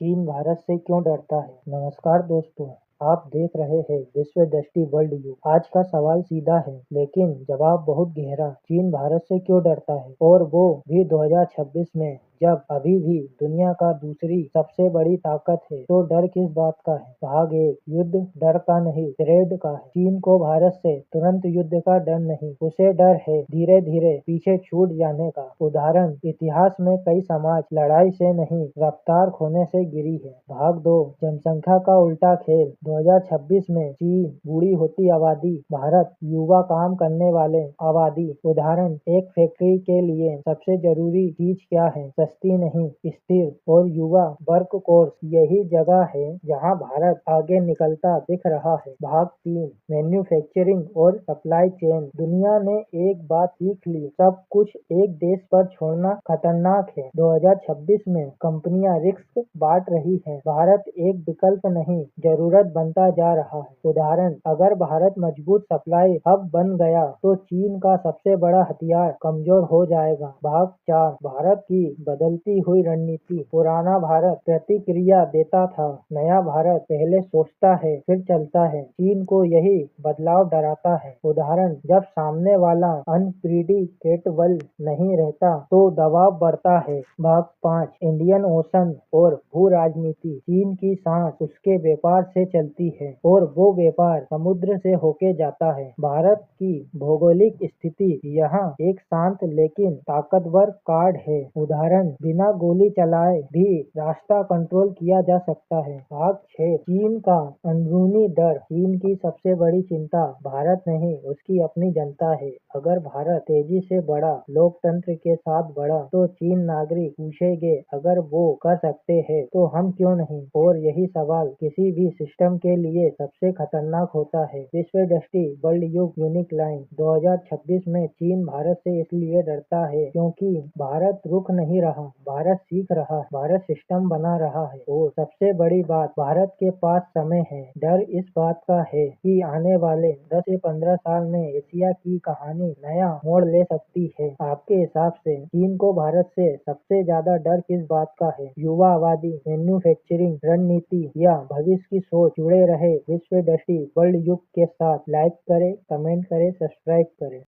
चीन भारत से क्यों डरता है? नमस्कार दोस्तों, आप देख रहे हैं विश्व दृष्टि वर्ल्ड युग। आज का सवाल सीधा है लेकिन जवाब बहुत गहरा। चीन भारत से क्यों डरता है और वो भी 2026 में, जब अभी भी दुनिया का दूसरी सबसे बड़ी ताकत है। तो डर किस बात का है? भाग 1, युद्ध डर का नहीं, ट्रेड का है। चीन को भारत से तुरंत युद्ध का डर नहीं, उसे डर है धीरे धीरे पीछे छूट जाने का। उदाहरण, इतिहास में कई समाज लड़ाई से नहीं, रफ्तार खोने से गिरी है। भाग 2, जनसंख्या का उल्टा खेल। 2026 में चीन बूढ़ी होती आबादी, भारत युवा काम करने वाले आबादी। उदाहरण, एक फैक्ट्री के लिए सबसे जरूरी चीज क्या है? सस्ती नहीं, स्थिर और युवा वर्क कोर्स। यही जगह है जहां भारत आगे निकलता दिख रहा है। भाग 3, मैन्युफैक्चरिंग और सप्लाई चेन। दुनिया ने एक बात सीख ली, सब कुछ एक देश पर छोड़ना खतरनाक है। 2026 में कंपनियां रिस्क बांट रही हैं। भारत एक विकल्प नहीं, जरूरत बनता जा रहा है। उदाहरण, अगर भारत मजबूत सप्लाई हब बन गया तो चीन का सबसे बड़ा हथियार कमजोर हो जाएगा। भाग 4, भारत की बदलती हुई रणनीति। पुराना भारत प्रतिक्रिया देता था, नया भारत पहले सोचता है फिर चलता है। चीन को यही बदलाव डराता है। उदाहरण, जब सामने वाला अनप्रिडिक्टेबल नहीं रहता तो दबाव बढ़ता है। भाग 5, इंडियन ओशन और भू राजनीति। चीन की सांस उसके व्यापार से चलती है और वो व्यापार समुद्र से होके जाता है। भारत की भौगोलिक स्थिति यहाँ एक शांत लेकिन ताकतवर कार्ड है। उदाहरण, बिना गोली चलाए भी रास्ता कंट्रोल किया जा सकता है। भाग 6, चीन का अंदरूनी डर। चीन की सबसे बड़ी चिंता भारत नहीं, उसकी अपनी जनता है। अगर भारत तेजी से बढ़ा, लोकतंत्र के साथ बढ़ा, तो चीन नागरिक पूछेंगे, अगर वो कर सकते हैं तो हम क्यों नहीं? और यही सवाल किसी भी सिस्टम के लिए सबसे खतरनाक होता है। विश्व दृष्टि वर्ल्ड युग यूनिक लाइन। 2026 में चीन भारत से इसलिए डरता है क्योंकि भारत रुक नहीं रहा, भारत सीख रहा, भारत सिस्टम बना रहा है। और सबसे बड़ी बात, भारत के पास समय है। डर इस बात का है कि आने वाले 10 से 15 साल में एशिया की कहानी नया मोड़ ले सकती है। आपके हिसाब से चीन को भारत से सबसे ज्यादा डर किस बात का है? युवा आबादी, मैन्युफैक्चरिंग रणनीति या भविष्य की सोच? जुड़े रहे विश्व दृष्टि वर्ल्ड युग के साथ। लाइक करें, कमेंट करें, सब्सक्राइब करें।